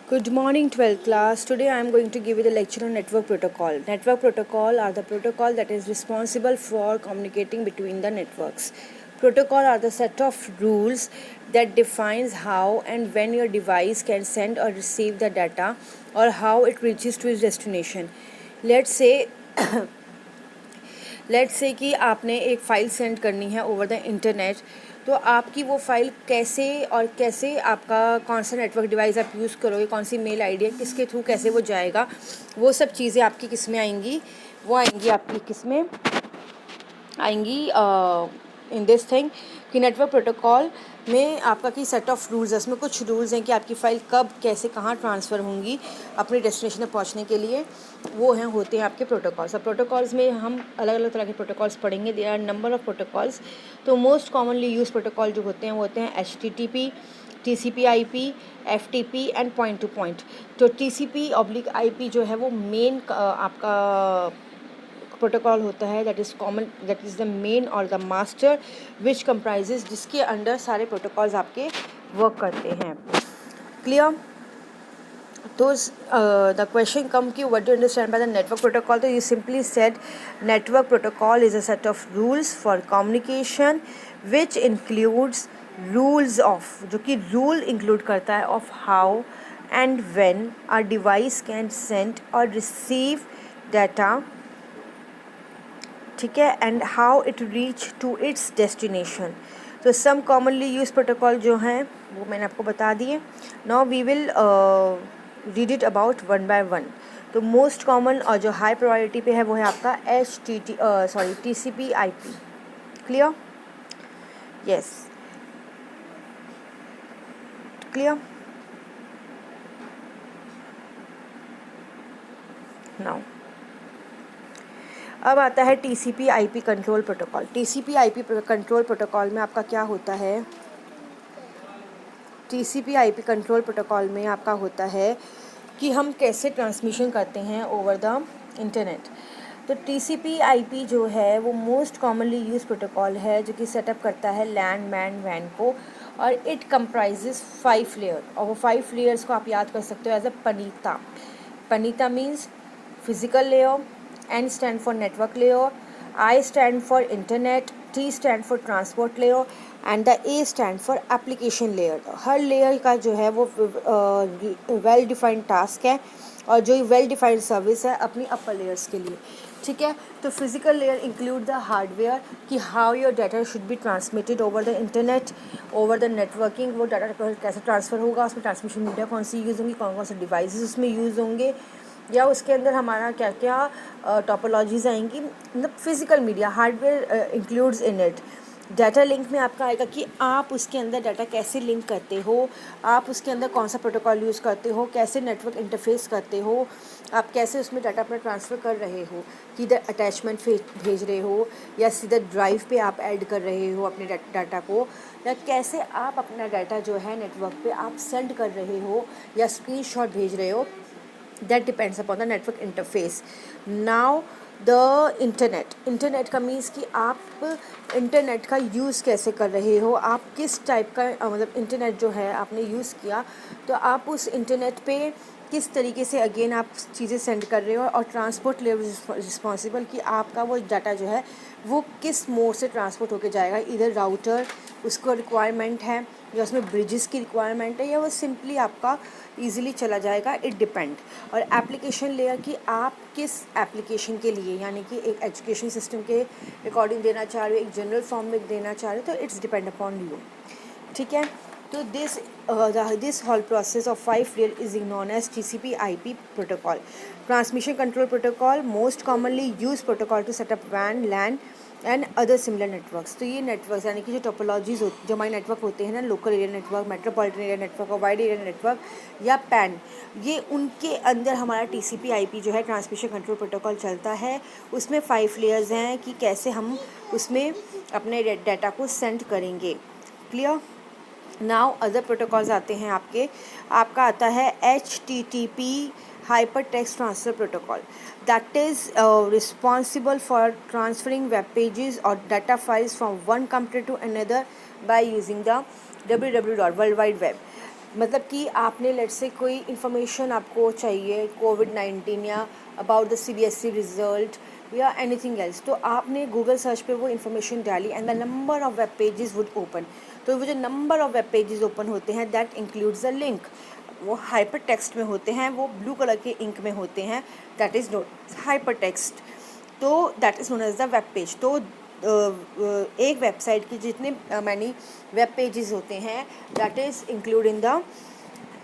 Good morning, 12th class. Today I am going to give you the lecture on network protocol. Network protocol are the protocol that is responsible for communicating between the networks. Protocol are the set of rules that defines how and when your device can send or receive the data or how it reaches to its destination. Let's say कि आपने एक file send करनी है over the internet, तो आपकी वो file कैसे आपका कौन सा नेटवर्क डिवाइस आप यूज़ करोगे, कौन सी मेल आईडी है, किसके थ्रू कैसे वो जाएगा, वो सब चीज़ें आपकी किस में आएंगी, वो आएंगी आपकी किस में आएंगी इन दिस थिंग कि नेटवर्क प्रोटोकॉल में आपका की सेट ऑफ रूल्स है। उसमें कुछ रूल्स हैं कि आपकी फ़ाइल कब कैसे कहाँ ट्रांसफ़र होंगी अपनी डेस्टिनेशन तक पहुँचने के लिए, वो हैं होते हैं आपके प्रोटोकॉल्स। अब प्रोटोकॉल्स में हम अलग अलग तरह के प्रोटोकॉल्स पढ़ेंगे। There are number of protocols. तो मोस्ट कॉमनली यूज प्रोटोकॉल जो होते हैं वो होते हैं HTTP, TCP/IP, FTP and point to point. तो TCP/IP जो है वो मेन आपका प्रोटोकॉल होता है, that is common, that is the main और द मास्टर विच कंप्राइजेज, जिसके अंडर सारे प्रोटोकॉल्स आपके वर्क करते हैं। क्लियर? तो द क्वेश्चन कम कि what do understand by the network protocol. तो you simply said network protocol is a set of rules for communication which includes rules of, जो कि रूल इंक्लूड करता है of how and when a device can send और receive data, ठीक है, and how it reach to its destination. तो some commonly use protocol जो हैं वो मैंने आपको बता दिए। Now we will read it about one by one. तो मोस्ट कॉमन और जो हाई प्रायोरिटी पे है वो है आपका TCP/IP। Clear? Yes, clear. Now अब आता है TCP/IP control protocol. TCP/IP control protocol में आपका क्या होता है? TCP/IP कंट्रोल प्रोटोकॉल में आपका होता है कि हम कैसे ट्रांसमिशन करते हैं ओवर द इंटरनेट। तो TCP/IP जो है वो मोस्ट कॉमनली यूज प्रोटोकॉल है जो कि सेटअप करता है लैंड मैन वैन को, और इट कंप्राइजेज 5 लेयर, और वो 5 लेयर्स को आप याद कर सकते हो एज अ पनीता। पनीता means physical layer, N stand for network layer, I stand for internet, T stand for transport layer and the A stand for application layer। Her layer का जो है वो वेल डिफाइंड टास्क है और जो well defined service है अपनी upper layers के लिए, ठीक है। तो physical layer include the hardware कि how your data should be transmitted over the internet, over the networking, वो डाटा कैसे ट्रांसफ़र होगा, उसमें ट्रांसमिशन मीडिया कौन सी यूज़ होंगी, कौन कौन से डिवाइसेस उसमें यूज़ होंगे, या उसके अंदर हमारा क्या क्या टोपोलॉजीज आएंगी, मतलब physical media hardware includes in it. Data link में आपका आएगा कि आप उसके अंदर डाटा कैसे लिंक करते हो, आप उसके अंदर कौन सा प्रोटोकॉल यूज़ करते हो, कैसे नेटवर्क इंटरफेस करते हो, आप कैसे उसमें डाटा अपना ट्रांसफ़र कर रहे हो, किधर अटैचमेंट भेज रहे हो या सीधा ड्राइव पे आप ऐड कर रहे हो अपने डाटा को, या कैसे आप अपना डाटा जो है नेटवर्क पे आप सेंड कर रहे हो या स्क्रीनशॉट भेज रहे हो, that depends upon the network interface। now the internet का मीन्स कि आप इंटरनेट का यूज़ कैसे कर रहे हो, आप किस टाइप का मतलब इंटरनेट जो है आपने यूज़ किया, तो आप उस इंटरनेट पे किस तरीके से अगेन आप चीज़ें सेंड कर रहे हो, और ट्रांसपोर्ट लेवल रिस्पॉन्सिबल कि आपका वो डाटा जो है वो किस मोड से ट्रांसपोर्ट होके जाएगा, इधर राउटर उसको रिक्वायरमेंट है या उसमें ब्रिजेस की रिक्वायरमेंट है, या वो सिंपली आपका ईजिली चला जाएगा, इट डिपेंड। और एप्लीकेशन लेयर कि आप किस एप्लीकेशन के लिए, यानी कि एक एजुकेशन सिस्टम के अकॉर्डिंग देना चाह रहे हो, एक जनरल फॉर्म में देना चाह रहे हो, तो इट्स डिपेंड अपॉन यू, ठीक है। तो this whole process of 5 layer is known as TCP/IP protocol. Transmission control protocol most commonly use protocol to setup वैन LAN and other similar networks. तो ये नेटवर्क्स यानी कि जो टोपोलॉजीज जो हमारे नेटवर्क होते हैं ना, local area network, metropolitan area network और वाइड एरिया नेटवर्क या पैन, ये उनके अंदर हमारा TCP/IP जो है ट्रांसमिशन कंट्रोल प्रोटोकॉल चलता है। उसमें 5 लेयर्स हैं कि कैसे हम उसमें अपने डाटा को सेंड करेंगे। क्लियर? नाउ अदर प्रोटोकॉल्स आते हैं आपका आता है HTTP hyper text transfer protocol, that is responsible for transferring web pages or data files from one computer to another by using the www. World Wide Web। मतलब कि आपने let's say कोई information आपको चाहिए कोविड-19 या अबाउट द सीबीएसई रिजल्ट या anything else, तो आपने गूगल सर्च पे वो इन्फॉर्मेशन डाली and the number of web pages would open. तो वो जो number of web pages open होते हैं दैट इंक्लूड्स द लिंक। वो हाइपर टेक्स्ट में होते हैं, वो ब्लू कलर के इंक में होते हैं, that is not hyper text. तो that is known as the web page. तो एक वेबसाइट की जितने मैनी वेब पेजेस होते हैं that is include in the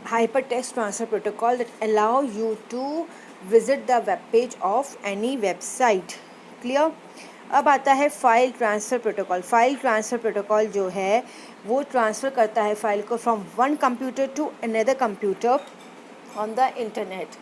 hypertext transfer protocol that allow you to visit the web page of any website. Clear? अब आता है file transfer protocol. File transfer protocol जो है वो ट्रांसफ़र करता है फाइल को from one computer to another computer on the internet.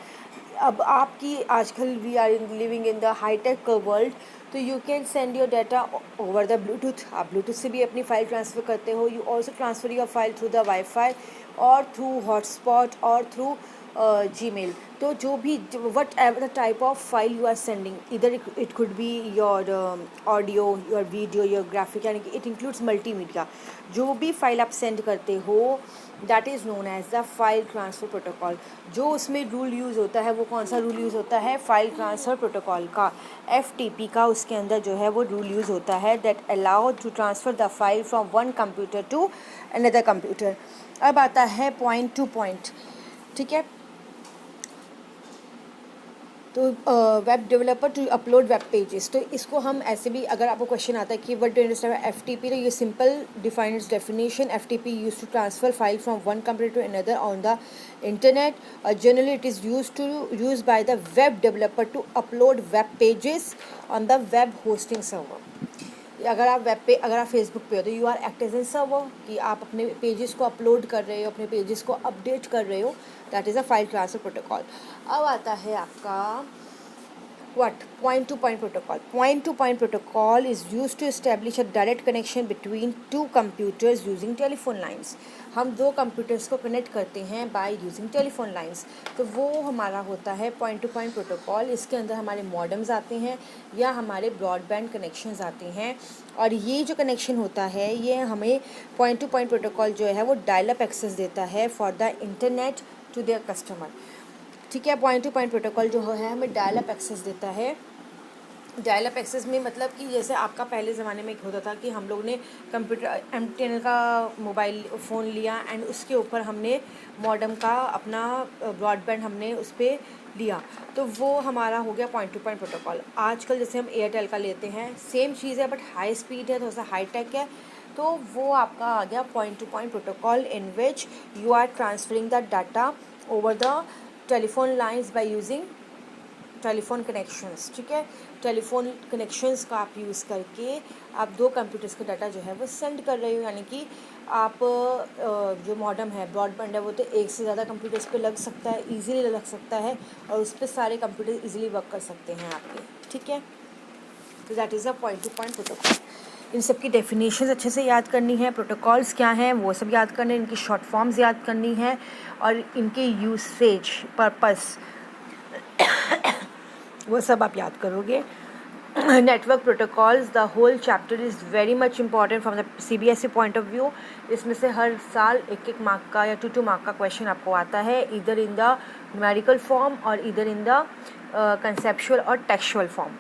अब आपकी आजकल we are living in the hitech world, तो you can send your data over the bluetooth. आप ब्लूटूथ से भी अपनी फ़ाइल ट्रांसफ़र करते हो। You also transfer your file through the wifi और थ्रू हॉटस्पॉट और थ्रू जीमेल। तो जो भी whatever the type of file you are sending, इधर it could be your audio, your video, your graphic, यानी कि इट इंक्लूड्स मल्टीमीडिया। जो भी फाइल आप सेंड करते हो that is known as the file transfer protocol. जो उसमें रूल यूज़ होता है वो कौन सा रूल यूज़ होता है? फाइल ट्रांसफ़र प्रोटोकॉल का, FTP का। उसके अंदर जो है वो रूल यूज़ होता है that allow to transfer the file from one computer to another computer. अब आता है पॉइंट टू पॉइंट, ठीक है। तो web developer to upload web pages, तो इसको हम ऐसे भी, अगर आपको क्वेश्चन आता है कि what do you understand FTP, तो ये simple define its definition. FTP use to transfer file from one computer to another on the internet. Generally it is use by the web developer to upload web pages on the web hosting server. अगर आप Facebook पे हो तो you are act as an server, कि आप अपने pages को upload कर रहे हो, अपने पेजेस को अपडेट कर रहे हो। That is a file transfer protocol. अब आता है आपका what point to point protocol. Point to point protocol is used to establish a direct connection between two computers using telephone lines. हम दो कंप्यूटर्स को कनेक्ट करते हैं बाय यूजिंग टेलीफोन लाइंस, तो वो हमारा होता है पॉइंट टू पॉइंट प्रोटोकॉल। इसके अंदर हमारे मॉडेम्स आते हैं या हमारे ब्रॉडबैंड कनेक्शंस आते हैं, और ये जो कनेक्शन होता है ये हमें पॉइंट टू पॉइंट प्रोटोकॉल जो है वो डायल अप एक्सेस देता है for the internet to their customer. ठीक है, पॉइंट टू पॉइंट प्रोटोकॉल जो है हमें डायल अप एक्सेस देता है। डायल अप एक्सेस में मतलब कि जैसे आपका पहले ज़माने में एक होता था कि हम लोग ने कंप्यूटर MTN का मोबाइल फ़ोन लिया एंड उसके ऊपर हमने मॉडेम का अपना ब्रॉडबैंड हमने उस पर लिया, तो वो हमारा हो गया पॉइंट टू पॉइंट प्रोटोकॉल। आजकल जैसे हम एयरटेल का लेते हैं, सेम चीज़ है बट हाई स्पीड है, थोड़ा सा हाई टेक है, तो वो आपका आ गया point to point protocol in which you are transferring the data over the telephone lines by using telephone connections. ठीक है, टेलीफोन कनेक्शंस का आप यूज़ करके आप दो कंप्यूटर्स का डाटा जो है वो सेंड कर रहे हो, यानी कि आप जो मॉडेम है, ब्रॉडबैंड है, वो तो एक से ज़्यादा कंप्यूटर्स पे लग सकता है, इजीली लग सकता है, और उस पर सारे कंप्यूटर इजीली वर्क कर सकते हैं आपके। ठीक है, तो that is a point to point protocol. इन सब की डेफिनेशंस अच्छे से याद करनी है, प्रोटोकॉल्स क्या हैं वो सब याद करने, इनकी शॉर्ट फॉर्म्स याद करनी है, और इनके यूसेज पर्पस वो सब आप याद करोगे। Network protocols, the whole chapter is very much important from the CBSE point of view. इसमें से हर साल एक मार्क का या 2 मार्क का क्वेश्चन आपको आता है, इधर इन द न्यूमेरिकल फॉर्म और इधर इन द कंसेप्चुअल और textual form.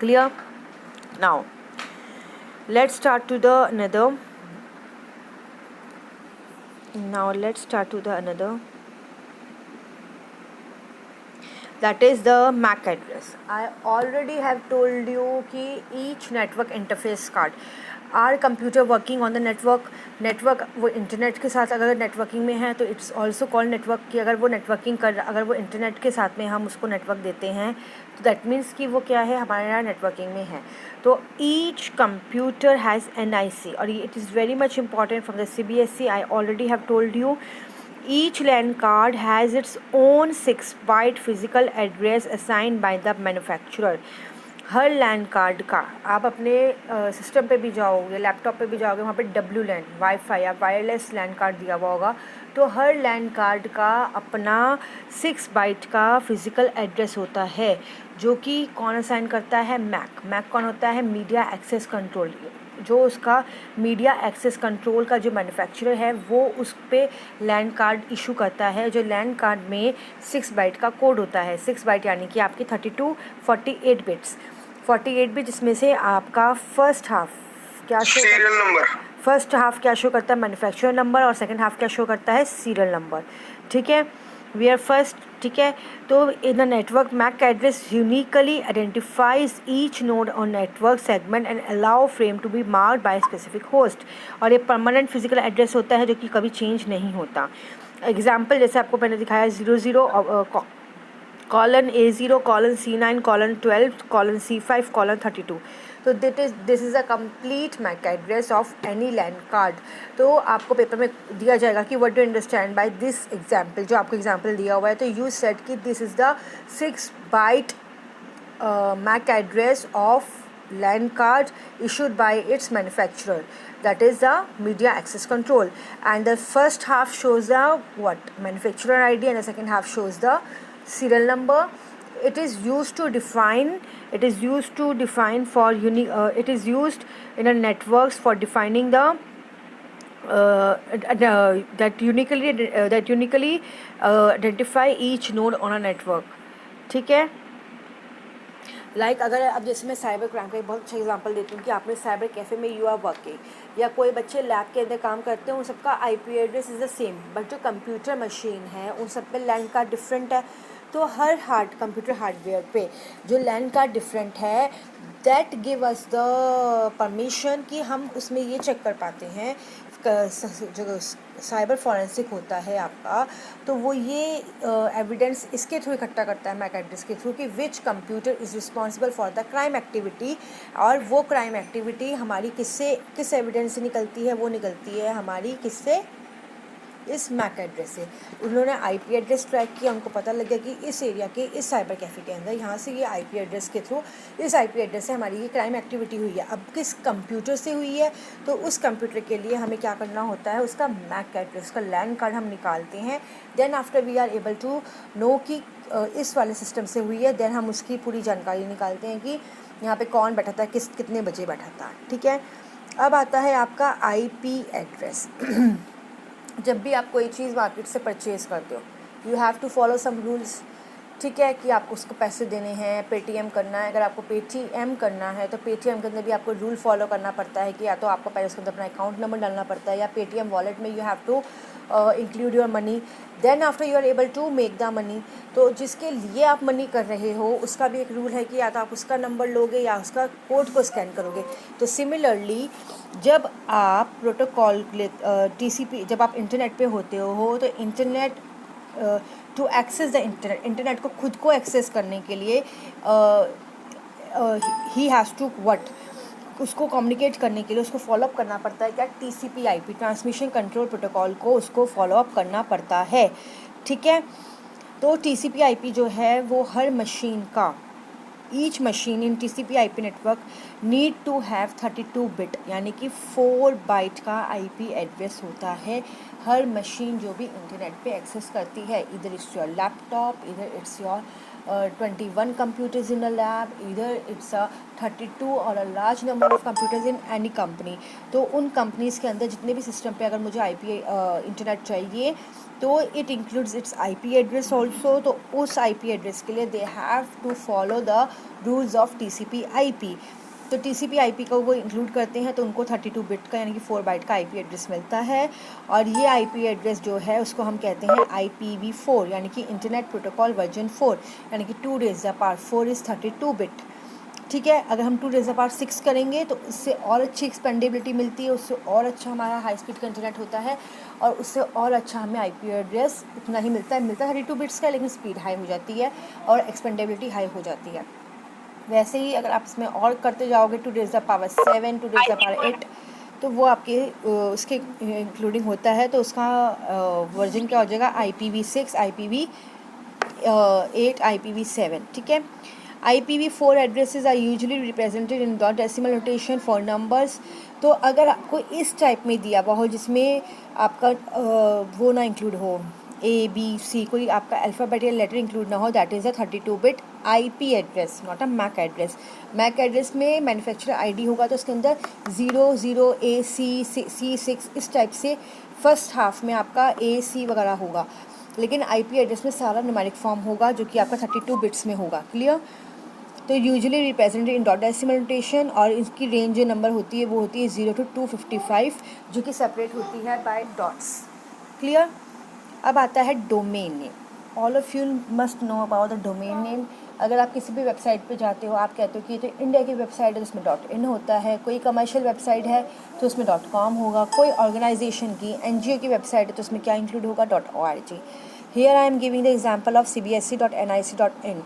Clear? Now let's start to the another that is the MAC address. I already have told you कि each network interface card or computer working on the network वो internet के साथ अगर networking में है तो it's also called network. कि अगर वो नेटवर्किंग अगर वो इंटरनेट के साथ में हम उसको नेटवर्क देते हैं तो दैट मीन्स कि वो क्या है, हमारे यहाँ नेटवर्किंग में है। तो ईच कंप्यूटर हैज़ NIC, और it is very much important from the CBSE। I already have told you each LAN card has its own 6-byte physical address assigned by the manufacturer। हर LAN card का आप अपने system पे भी जाओगे, laptop पे भी जाओगे, वहाँ पे WLAN वाईफाई या वायरलेस लैन कार्ड दिया हुआ होगा, तो हर लैन कार्ड का अपना 6 बाइट का फिज़िकल एड्रेस होता है, जो कि कौन असाइन करता है? मैक कौन होता है? मीडिया एक्सेस कंट्रोल जो उसका मीडिया एक्सेस कंट्रोल का जो मैन्युफैक्चरर है वो उस पे लैंड कार्ड इशू करता है, जो लैंड कार्ड में 6 बाइट का कोड होता है। 6 बाइट यानी कि आपकी 48 बिट्स, 48 बिट, जिसमें से आपका फर्स्ट हाफ क्या show, serial number, first half क्या शो करता है, मैन्युफैक्चरर नंबर, और सेकंड हाफ क्या शो करता है, सीरियल नंबर। ठीक है, वी आर फर्स्ट। ठीक है, तो in a network MAC address uniquely identifies each node on network segment and allow frame to be marked by specific host. और ये परमानेंट फिजिकल एड्रेस होता है जो कि कभी चेंज नहीं होता। एग्जाम्पल जैसे आपको मैंने दिखाया 00 colon A0 colon C9 colon 12 colon C5 colon 32। तो this is a complete MAC address of any land card. तो आपको पेपर में दिया जाएगा कि what do understand by this example, जो आपको एग्जाम्पल दिया हुआ है। तो यू सेड कि this is the 6 byte MAC address of LAN card issued by its manufacturer, that is the media access control, and the first half shows the manufacturer ID and the second half shows the serial number. It is used to define for it is used in a networks for defining the that uniquely identify each node on a network. ठीक है, अगर अब जैसे मैं cyber crime का एक बहुत अच्छा एग्जांपल देती हूँ कि आपने साइबर कैफ़े में यू आर वर्किंग, या कोई बच्चे लैब के अंदर काम करते हैं, उन सबका IP address is the same, but जो कंप्यूटर मशीन है उन सब पे लैंड कार्ड डिफरेंट है। तो हर कंप्यूटर हार्डवेयर पे जो लैंड कार्ड डिफरेंट है, that give us the permission कि हम उसमें ये चेक कर पाते हैं, जो साइबर फॉरेंसिक होता है आपका, तो वो ये एविडेंस इसके थ्रू इकट्ठा करता है, मैक एड्रेस के थ्रू, कि which computer is responsible for the crime activity. और वो क्राइम एक्टिविटी हमारी किस एविडेंस से निकलती है, वो निकलती है हमारी किससे, इस मैक एड्रेस से। उन्होंने IP एड्रेस ट्रैक किया, उनको पता लग गया कि इस एरिया के इस साइबर कैफ़े के अंदर यहाँ से ये IP एड्रेस के थ्रू, इस IP एड्रेस से हमारी ये क्राइम एक्टिविटी हुई है। अब किस कंप्यूटर से हुई है, तो उस कंप्यूटर के लिए हमें क्या करना होता है, उसका मैक एड्रेस का लैंड कार्ड हम निकालते हैं। Then after we are able to know कि इस वाले सिस्टम से हुई है, देन हम उसकी पूरी जानकारी निकालते हैं कि यहाँ पे कौन बैठा था, कितने बजे बैठा था। ठीक है, अब आता है आपका IP एड्रेस। जब भी आप कोई चीज़ मार्केट से परचेज़ करते हो, you have to follow some rules. ठीक है, कि आपको उसको पैसे देने हैं, पेटीएम करना है। अगर आपको पेटीएम करना है तो पेटीएम के अंदर भी आपको रूल फॉलो करना पड़ता है कि या तो आपको पहले उसके अंदर अपना अकाउंट नंबर डालना पड़ता है, या पेटीएम वॉलेट में you have to include your money, then after you are able to make the money. तो जिसके लिए आप मनी कर रहे हो उसका भी एक रूल है कि या तो आप उसका नंबर लोगे या उसका कोड को स्कैन करोगे। तो सिमिलरली जब आप प्रोटोकॉल TCP, जब आप इंटरनेट पे होते हो, तो internet to access the internet को खुद को एक्सेस करने के लिए ही हैज़ टू उसको कम्युनिकेट करने के लिए उसको फॉलोअप करना पड़ता है क्या, TCP/IP ट्रांसमिशन कंट्रोल प्रोटोकॉल को उसको फॉलोअप करना पड़ता है। ठीक है, तो TCP/IP जो है वो हर मशीन का, each machine in TCP/IP network need to have 32 bit यानी कि 4 बाइट का IP एड्रेस होता है। हर मशीन जो भी इंटरनेट पे एक्सेस करती है, इधर इट्स योर लैपटॉप, इधर it's your 21 computers in a lab, either it's a 32 और a large number of computers in any company। तो उन कंपनीज़ के अंदर जितने भी सिस्टम पे अगर मुझे IP इंटरनेट चाहिए तो it includes its IP address also. तो उस IP एड्रेस के लिए they have to follow the rules of TCP/IP। तो TCP/IP को वो इंक्लूड करते हैं, तो उनको 32 बिट का यानी कि 4 बाइट का IP एड्रेस मिलता है। और ये IP एड्रेस जो है उसको हम कहते हैं IPv4 यानी कि इंटरनेट प्रोटोकॉल वर्जन 4, यानी कि 2 raised to the power 4 is 32 bit. ठीक है, अगर हम 2 raised to the power 6 करेंगे तो उससे और अच्छी एक्सपेंडेबिलिटी मिलती है, उससे और अच्छा हमारा हाई स्पीड का इंटरनेट होता है, और उससे और अच्छा हमें IP एड्रेस इतना ही मिलता है 32 बिट्स का, लेकिन स्पीड हाई हो जाती है और एक्सपेंडेबिलिटी हाई हो जाती है। वैसे ही अगर आप इसमें और करते जाओगे 2 raised to the power 7, 2 raised to the power 8, तो वो आपके उसके इंक्लूडिंग होता है। तो उसका वर्जन क्या हो जाएगा, IPv6, IPv8, IPv7। ठीक है, IPv4 addresses are usually represented in dot decimal notation for numbers. तो अगर आपको इस टाइप में दिया हुआ हो जिसमें आपका वो ना इंक्लूड हो, ABC, कोई आपका अल्फ़ाबेट या लेटर इंक्लूड ना हो, that is a 32-bit IP address, not a MAC address. MAC address में मैन्युफैक्चरर आईडी होगा तो उसके अंदर 00AC C6 इस टाइप से फर्स्ट हाफ में आपका AC वगैरह होगा, लेकिन IP एड्रेस में सारा न्यूमेरिक फॉर्म होगा जो कि आपका 32 बिट्स में होगा। क्लियर? तो usually represented in dot decimal notation, और इसकी रेंज जो नंबर होती है वो होती है 0 to 255, जो कि सेपरेट होती है बाय डॉट्स। क्लियर? अब आता है domain name. All of you must know about the domain name. अगर आप किसी भी वेबसाइट पे जाते हो, आप कहते हो कि ये तो इंडिया की वेबसाइट है तो उसमें .in होता है, कोई कमर्शियल वेबसाइट है तो उसमें .com होगा, कोई ऑर्गेनाइजेशन की NGO की वेबसाइट है तो उसमें क्या इंक्लूड होगा, .org। Here I am giving the example of cbse.nic.in,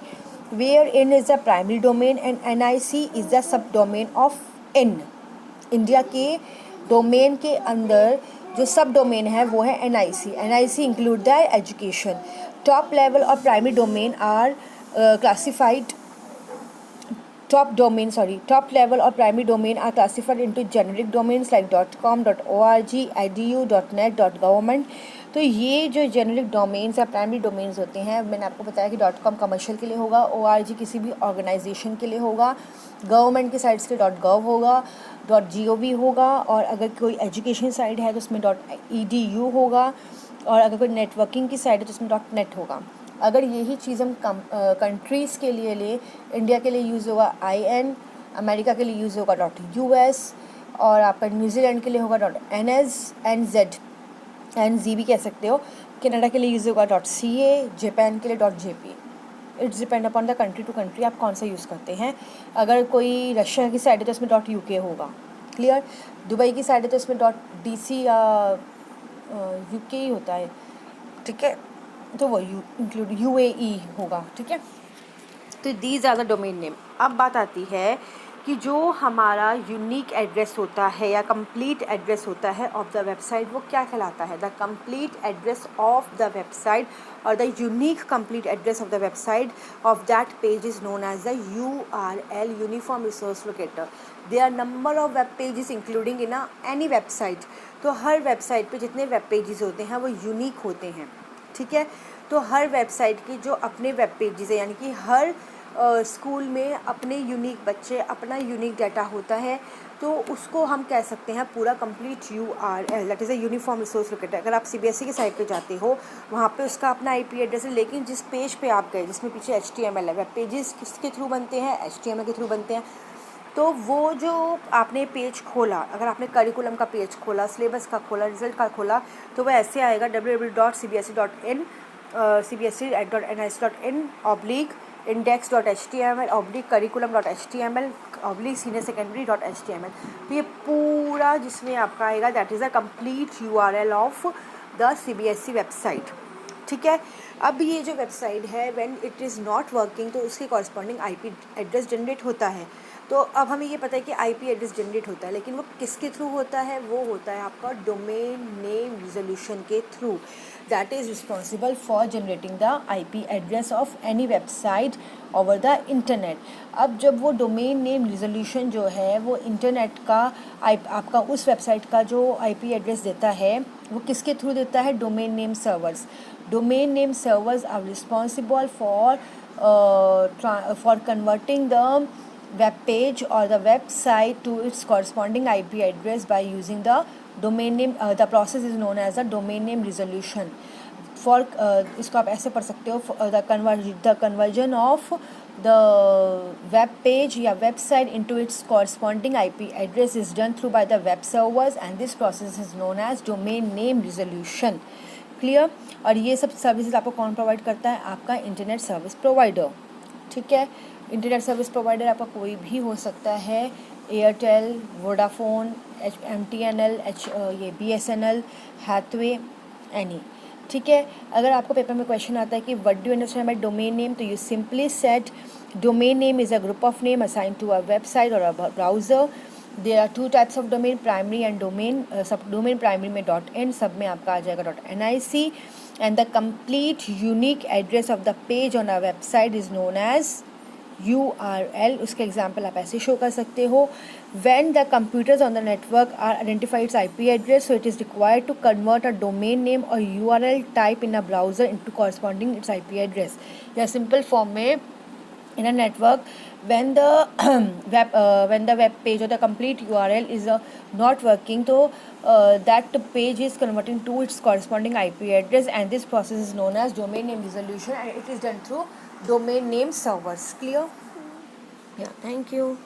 where in is the primary domain and NIC is the sub domain of in. India के डोमेन के अंदर जो सब डोमेन है वो है NIC include the education. Top level और primary domain are classified top level or primary domain are classified into generic domains like .com, .org, edu, .net, .government। तो ये जो जेनरिक डोमेन्स या प्राइमरी डोमेन्स होते हैं, मैंने आपको बताया कि .com कमर्शियल के लिए होगा, ORG किसी भी ऑर्गेनाइजेशन के लिए होगा, गवर्नमेंट की साइट्स के .gov होगा, .gov होगा, और अगर कोई एजुकेशन साइट है तो उसमें .edu होगा, और अगर कोई नेटवर्किंग की साइट है तो उसमें .net होगा। अगर यही चीज़ हम कंट्रीज़ के लिए ले, इंडिया के लिए यूज़ होगा IN, अमेरिका के लिए यूज़ होगा .US, और आपका न्यूजीलैंड के लिए होगा .NS, NZ, NZ भी कह सकते हो, कनाडा के लिए यूज़ होगा .CA, जापान के लिए .JP। It's depend upon the country to country आप कौन सा यूज़ करते हैं। अगर कोई रशिया की साइड है तो उसमें .UK होगा। क्लियर? दुबई की साइड है तो उसमें .DC या UK ही होता है, ठीक है, तो वो इंक्लूड UAE होगा। ठीक है, तो these are the domain name. अब बात आती है कि जो हमारा यूनिक एड्रेस होता है या कंप्लीट एड्रेस होता है ऑफ द वेबसाइट, वो क्या कहलाता है? The complete address of the website और the unique complete address of the website of that page is known as the URL, uniform resource locator. There are number of web pages including in any website. तो हर website पे जितने web pages होते हैं वो unique होते हैं। ठीक है, तो हर वेबसाइट की जो अपने वेब पेजेस है, यानी कि हर स्कूल में अपने यूनिक बच्चे अपना यूनिक डाटा होता है, तो उसको हम कह सकते हैं पूरा complete URL, that is a uniform resource locator. अगर आप CBSE की साइट पे जाते हो, वहाँ पे उसका अपना IP एड्रेस है, लेकिन जिस पेज पे आप गए जिसमें पीछे HTML है, वेब पेजेस किसके थ्रू बनते हैं? HTML के थ्रू बनते हैं। तो वो जो आपने पेज खोला, अगर आपने करिकुलम का पेज खोला, सिलेबस का खोला, रिजल्ट का खोला, तो वह ऐसे आएगा www.cbse.in, cbse@nic.in/ index.html /curriculum.html senior secondary.html। तो ये पूरा जिसमें आपका आएगा that is a complete URL of the CBSE website. ठीक है, अब ये जो वेबसाइट है when it is not working तो उसके कॉरस्पॉन्डिंग IP एड्रेस जनरेट होता है। तो अब हमें ये पता है कि IP एड्रेस जनरेट होता है, लेकिन वो किसके थ्रू होता है? वो होता है आपका डोमेन नेम रिजोल्यूशन के through, that is responsible for generating the IP address of any website over the internet. अब जब वो डोमेन नेम रिजोल्यूशन जो है वो इंटरनेट का आपका उस वेबसाइट का जो IP एड्रेस देता है वो किसके थ्रू देता है? Domain name servers. Domain name servers are responsible for converting the web page or the website to its corresponding IP address by using the domain name। The process is known as the domain name resolution for इसको आप ऐसे पढ़ सकते हो, the conversion of the web page या website into its corresponding IP address is done through by the web servers and this process is known as domain name resolution। Clear? और ये सब सर्विसेज आपको कौन प्रोवाइड करता है? आपका internet service provider. ठीक है, इंटरनेट सर्विस प्रोवाइडर आपका कोई भी हो सकता है, एयरटेल, वोडाफोन, MTNL, ये BSNL, हैथवे, एनी। ठीक है, अगर आपको पेपर में क्वेश्चन आता है कि what do you understand by domain name, तो you simply said domain name is a group of name assign to a website और a browser. There are 2 types of domain, primary and domain. Sub domain primary में .in, सब में आपका आ जाएगा .nic, and the complete unique address of the page on our website is known as URL, उसके example आप ऐसे show कर सकते हो. When the computers on the network are identified its IP address, so it is required to convert a domain name or URL type in a browser into corresponding its IP address. या simple form में in a network, when the when the web page or the complete URL is not working, so that page is converting to its corresponding IP address, and this process is known as domain name resolution, and it is done through domain name servers. Clear? Yeah, thank you.